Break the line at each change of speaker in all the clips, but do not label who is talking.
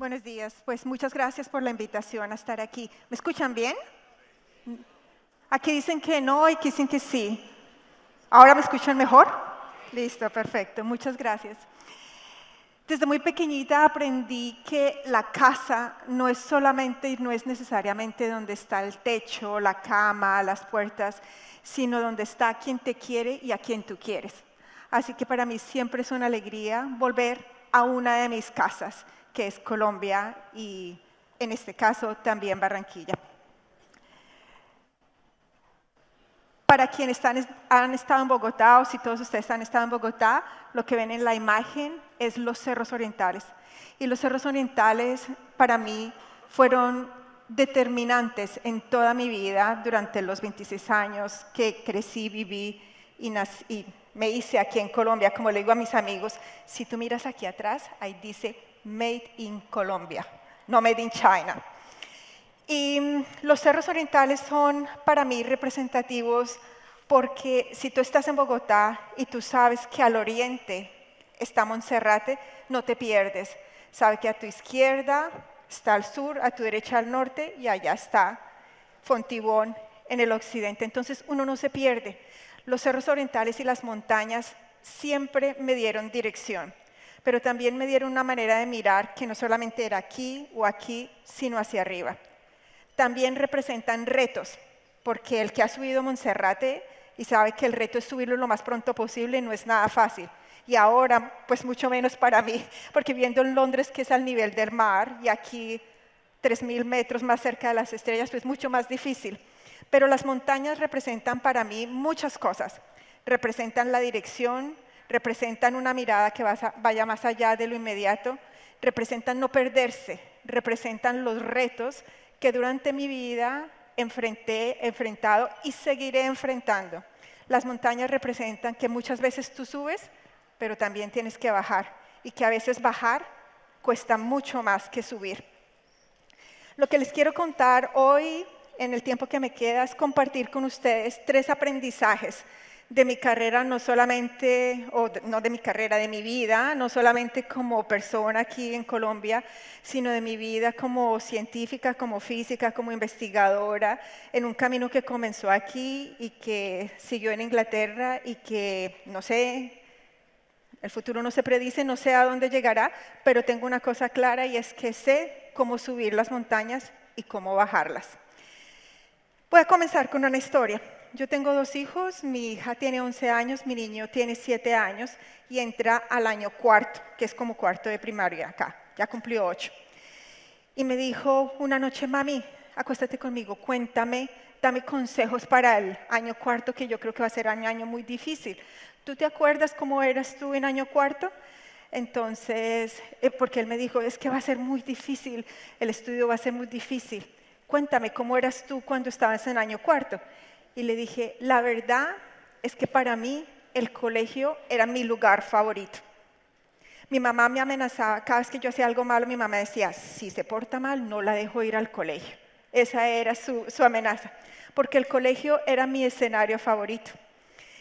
Buenos días. Pues muchas gracias por la invitación a estar aquí. ¿Me escuchan bien? Aquí dicen que no y aquí dicen que sí. ¿Ahora me escuchan mejor? Listo, perfecto. Muchas gracias. Desde muy pequeñita aprendí que la casa no es solamente y no es necesariamente donde está el techo, la cama, las puertas, sino donde está quien te quiere y a quien tú quieres. Así que para mí siempre es una alegría volver a una de mis casas, que es Colombia y en este caso también Barranquilla. Para quienes han estado en Bogotá, o si todos ustedes han estado en Bogotá, lo que ven en la imagen es los cerros orientales. Y los cerros orientales para mí fueron determinantes en toda mi vida durante los 26 años que crecí, viví y me hice aquí en Colombia. Como le digo a mis amigos, si tú miras aquí atrás, ahí dice Made in Colombia, no Made in China. Y los cerros orientales son para mí representativos porque si tú estás en Bogotá y tú sabes que al oriente está Monserrate, no te pierdes. Sabes que a tu izquierda está al sur, a tu derecha al norte y allá está Fontibón en el occidente. Entonces uno no se pierde. Los cerros orientales y las montañas siempre me dieron dirección, pero también me dieron una manera de mirar que no solamente era aquí o aquí, sino hacia arriba. También representan retos, porque el que ha subido Monserrate y sabe que el reto es subirlo lo más pronto posible no es nada fácil. Y ahora, pues mucho menos para mí, porque viviendo en Londres, que es al nivel del mar, y aquí 3.000 metros más cerca de las estrellas, pues mucho más difícil. Pero las montañas representan para mí muchas cosas. Representan la dirección, representan una mirada que vaya más allá de lo inmediato, representan no perderse, representan los retos que durante mi vida he enfrentado y seguiré enfrentando. Las montañas representan que muchas veces tú subes, pero también tienes que bajar, y que a veces bajar cuesta mucho más que subir. Lo que les quiero contar hoy, en el tiempo que me queda, es compartir con ustedes 3 aprendizajes de mi carrera, no solamente, no de mi carrera, de mi vida, no solamente como persona aquí en Colombia, sino de mi vida como científica, como física, como investigadora, en un camino que comenzó aquí y que siguió en Inglaterra y que, no sé, el futuro no se predice, no sé a dónde llegará, pero tengo una cosa clara y es que sé cómo subir las montañas y cómo bajarlas. Voy a comenzar con una historia. Yo tengo 2 hijos, mi hija tiene 11 años, mi niño tiene 7 años y entra al año 4º, que es como 4º de primaria acá, ya cumplió 8. Y me dijo una noche, mami, acuéstate conmigo, cuéntame, dame consejos para el año 4º, que yo creo que va a ser un año muy difícil. ¿Tú te acuerdas cómo eras tú en año 4º? Entonces, porque él me dijo, es que va a ser muy difícil, el estudio va a ser muy difícil. Cuéntame, ¿cómo eras tú cuando estabas en año 4º? Y le dije, la verdad es que para mí el colegio era mi lugar favorito. Mi mamá me amenazaba, cada vez que yo hacía algo malo, mi mamá decía, si se porta mal, no la dejo ir al colegio. Esa era su amenaza, porque el colegio era mi escenario favorito.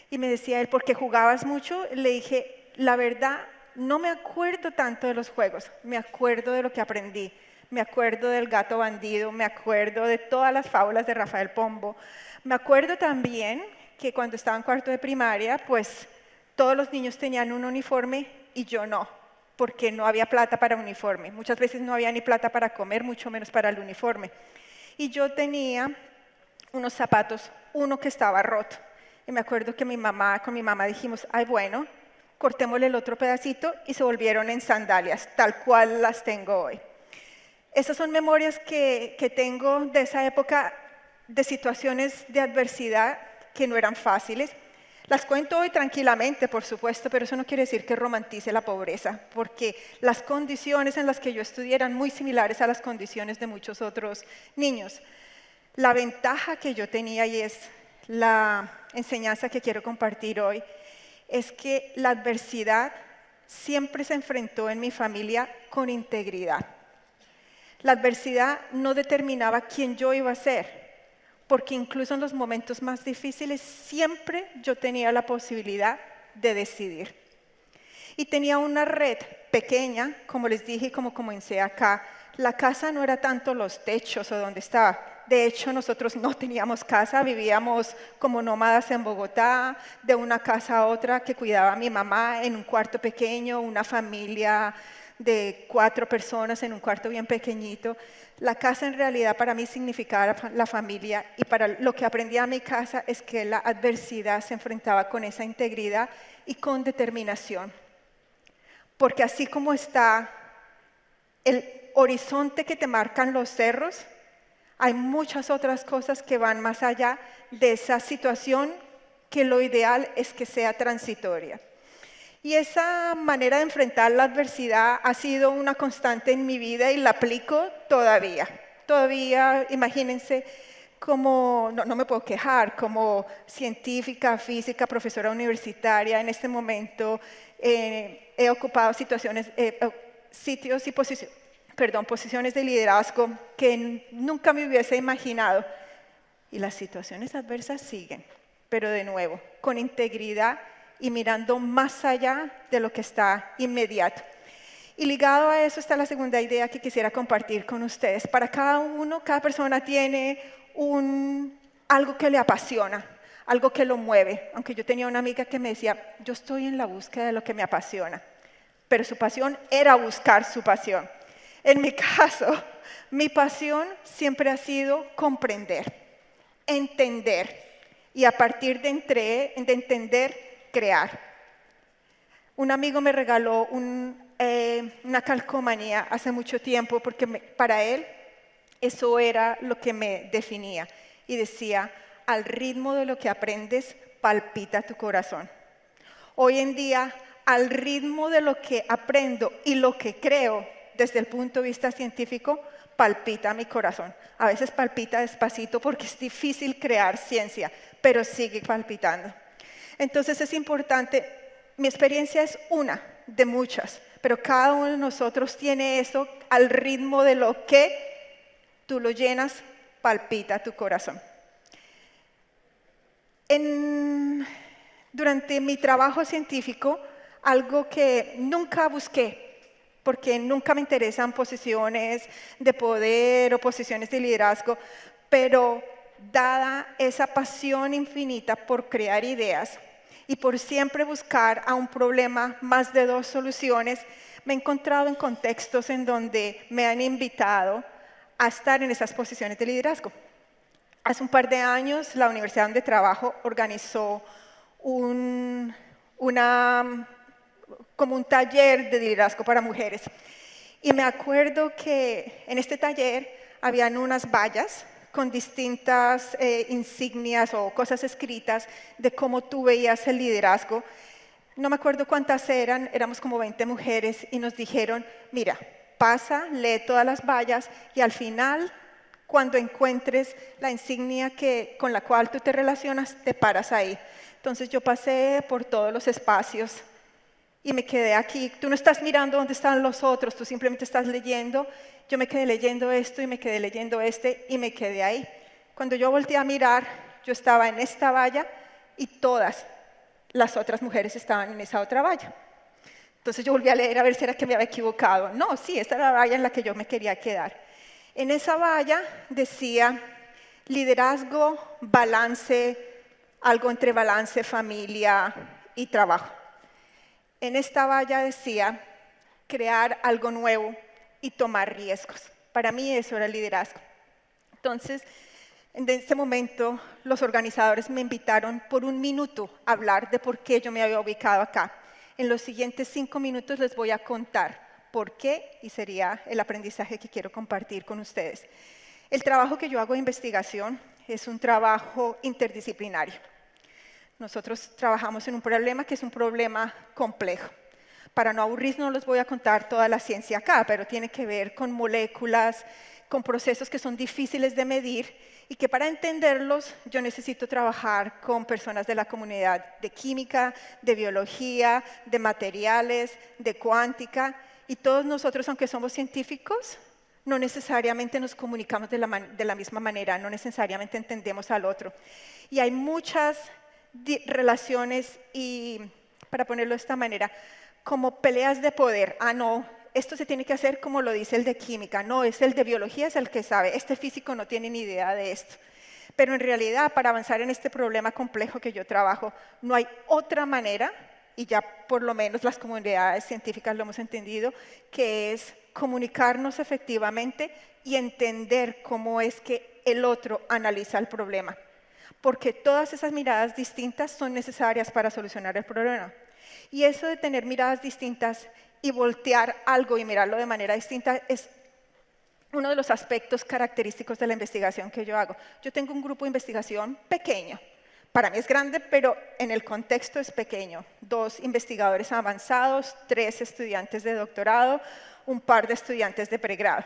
Y me decía él, ¿por qué jugabas mucho? Le dije, la verdad, no me acuerdo tanto de los juegos, me acuerdo de lo que aprendí. Me acuerdo del gato bandido, me acuerdo de todas las fábulas de Rafael Pombo. Me acuerdo también que cuando estaba en 4º de primaria, pues todos los niños tenían un uniforme y yo no, porque no había plata para uniforme. Muchas veces no había ni plata para comer, mucho menos para el uniforme. Y yo tenía unos zapatos, uno que estaba roto. Y me acuerdo que con mi mamá dijimos, ay bueno, cortémosle el otro pedacito y se volvieron en sandalias, tal cual las tengo hoy. Esas son memorias que tengo de esa época, de situaciones de adversidad que no eran fáciles. Las cuento hoy tranquilamente, por supuesto, pero eso no quiere decir que romantice la pobreza, porque las condiciones en las que yo estudié eran muy similares a las condiciones de muchos otros niños. La ventaja que yo tenía, y es la enseñanza que quiero compartir hoy, es que la adversidad siempre se enfrentó en mi familia con integridad. La adversidad no determinaba quién yo iba a ser, porque incluso en los momentos más difíciles siempre yo tenía la posibilidad de decidir. Y tenía una red pequeña, como les dije y como comencé acá. La casa no era tanto los techos o donde estaba. De hecho, nosotros no teníamos casa, vivíamos como nómadas en Bogotá, de una casa a otra que cuidaba a mi mamá en un cuarto pequeño, una familia de 4 personas en un cuarto bien pequeñito. La casa en realidad para mí significaba la familia, y para lo que aprendí a mi casa es que la adversidad se enfrentaba con esa integridad y con determinación. Porque así como está el horizonte que te marcan los cerros, hay muchas otras cosas que van más allá de esa situación, que lo ideal es que sea transitoria. Y esa manera de enfrentar la adversidad ha sido una constante en mi vida y la aplico todavía. Todavía, imagínense, como, no me puedo quejar, como científica, física, profesora universitaria, en este momento he ocupado sitios y posiciones de liderazgo que nunca me hubiese imaginado. Y las situaciones adversas siguen, pero de nuevo, con integridad y mirando más allá de lo que está inmediato. Y ligado a eso está la segunda idea que quisiera compartir con ustedes. Para cada persona tiene algo que le apasiona, algo que lo mueve. Aunque yo tenía una amiga que me decía, yo estoy en la búsqueda de lo que me apasiona, pero su pasión era buscar su pasión. En mi caso, mi pasión siempre ha sido comprender, entender, y a partir de entender, crear. Un amigo me regaló una calcomanía hace mucho tiempo porque para él eso era lo que me definía. Y decía, al ritmo de lo que aprendes, palpita tu corazón. Hoy en día, al ritmo de lo que aprendo y lo que creo desde el punto de vista científico, palpita mi corazón. A veces palpita despacito porque es difícil crear ciencia, pero sigue palpitando. Entonces es importante, mi experiencia es una de muchas, pero cada uno de nosotros tiene eso al ritmo de lo que tú lo llenas, palpita tu corazón. Durante mi trabajo científico, algo que nunca busqué, porque nunca me interesan posiciones de poder o posiciones de liderazgo, pero dada esa pasión infinita por crear ideas y por siempre buscar a un problema más de 2 soluciones, me he encontrado en contextos en donde me han invitado a estar en esas posiciones de liderazgo. Hace un par de años, la universidad donde trabajo organizó como un taller de liderazgo para mujeres. Y me acuerdo que en este taller habían unas vallas con distintas insignias o cosas escritas de cómo tú veías el liderazgo. No me acuerdo cuántas eran, éramos como 20 mujeres y nos dijeron, mira, pasa, lee todas las vallas y al final, cuando encuentres la insignia con la cual tú te relacionas, te paras ahí. Entonces yo pasé por todos los espacios y me quedé aquí. Tú no estás mirando dónde están los otros, tú simplemente estás leyendo. Yo me quedé leyendo esto y me quedé leyendo y me quedé ahí. Cuando yo volteé a mirar, yo estaba en esta valla y todas las otras mujeres estaban en esa otra valla. Entonces yo volví a leer a ver si era que me había equivocado. No, sí, esta era la valla en la que yo me quería quedar. En esa valla decía liderazgo, balance, algo entre balance, familia y trabajo. En esta valla decía crear algo nuevo y tomar riesgos. Para mí eso era el liderazgo. Entonces, en ese momento, los organizadores me invitaron por 1 minuto a hablar de por qué yo me había ubicado acá. En los siguientes 5 minutos les voy a contar por qué y sería el aprendizaje que quiero compartir con ustedes. El trabajo que yo hago de investigación es un trabajo interdisciplinario. Nosotros trabajamos en un problema que es un problema complejo. Para no aburrirnos, no les voy a contar toda la ciencia acá, pero tiene que ver con moléculas, con procesos que son difíciles de medir y que para entenderlos yo necesito trabajar con personas de la comunidad de química, de biología, de materiales, de cuántica, y todos nosotros, aunque somos científicos, no necesariamente nos comunicamos de la misma manera, no necesariamente entendemos al otro. Y hay muchas relaciones y, para ponerlo de esta manera, como peleas de poder. Ah, no, esto se tiene que hacer como lo dice el de química. No, es el de biología, es el que sabe. Este físico no tiene ni idea de esto. Pero en realidad, para avanzar en este problema complejo que yo trabajo, no hay otra manera, y ya por lo menos las comunidades científicas lo hemos entendido, que es comunicarnos efectivamente y entender cómo es que el otro analiza el problema. Porque todas esas miradas distintas son necesarias para solucionar el problema. Y eso de tener miradas distintas y voltear algo y mirarlo de manera distinta es uno de los aspectos característicos de la investigación que yo hago. Yo tengo un grupo de investigación pequeño. Para mí es grande, pero en el contexto es pequeño. 2 investigadores avanzados, 3 estudiantes de doctorado, un par de estudiantes de pregrado.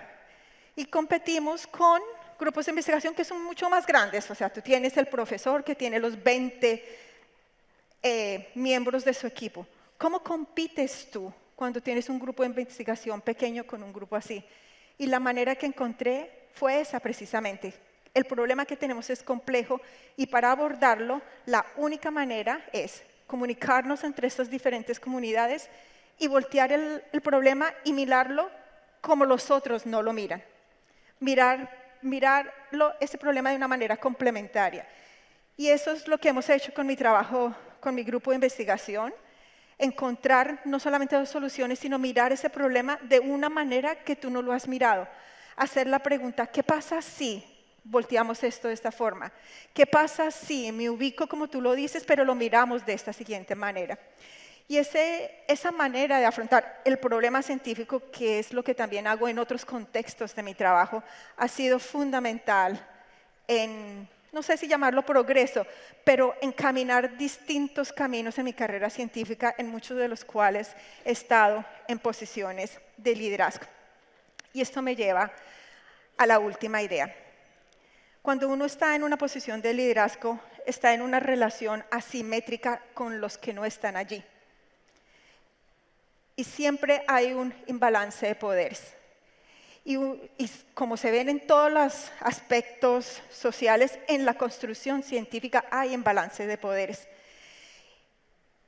Y competimos con grupos de investigación que son mucho más grandes. O sea, tú tienes el profesor que tiene los 20 miembros de su equipo. ¿Cómo compites tú cuando tienes un grupo de investigación pequeño con un grupo así? Y la manera que encontré fue esa precisamente. El problema que tenemos es complejo y para abordarlo la única manera es comunicarnos entre estas diferentes comunidades y voltear el problema y mirarlo como los otros no lo miran. Mirarlo, ese problema de una manera complementaria. Y eso es lo que hemos hecho con mi trabajo, con mi grupo de investigación. Encontrar no solamente 2 soluciones, sino mirar ese problema de una manera que tú no lo has mirado. Hacer la pregunta, ¿qué pasa si volteamos esto de esta forma? ¿Qué pasa si me ubico como tú lo dices, pero lo miramos de esta siguiente manera? Y esa manera de afrontar el problema científico, que es lo que también hago en otros contextos de mi trabajo, ha sido fundamental en, no sé si llamarlo progreso, pero encaminar distintos caminos en mi carrera científica, en muchos de los cuales he estado en posiciones de liderazgo. Y esto me lleva a la última idea. Cuando uno está en una posición de liderazgo, está en una relación asimétrica con los que no están allí. Y siempre hay un imbalance de poderes. Y como se ven en todos los aspectos sociales, en la construcción científica hay imbalance de poderes.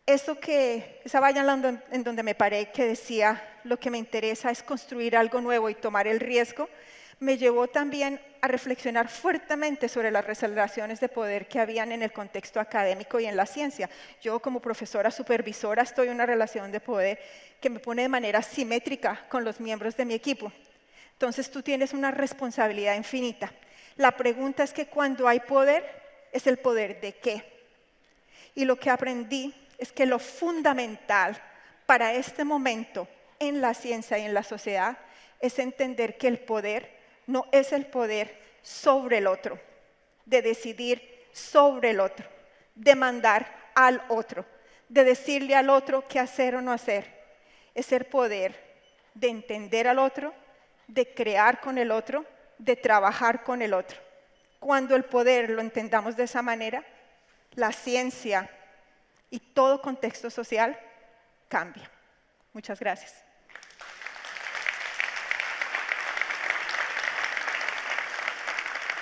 Esa valla en donde me paré que decía, lo que me interesa es construir algo nuevo y tomar el riesgo, me llevó también a reflexionar fuertemente sobre las relaciones de poder que habían en el contexto académico y en la ciencia. Yo como profesora supervisora estoy en una relación de poder que me pone de manera simétrica con los miembros de mi equipo. Entonces tú tienes una responsabilidad infinita. La pregunta es que cuando hay poder, ¿es el poder de qué? Y lo que aprendí es que lo fundamental para este momento en la ciencia y en la sociedad es entender que el poder no es el poder sobre el otro, de decidir sobre el otro, de mandar al otro, de decirle al otro qué hacer o no hacer. Es el poder de entender al otro, de crear con el otro, de trabajar con el otro. Cuando el poder lo entendamos de esa manera, la ciencia y todo contexto social cambia. Muchas gracias.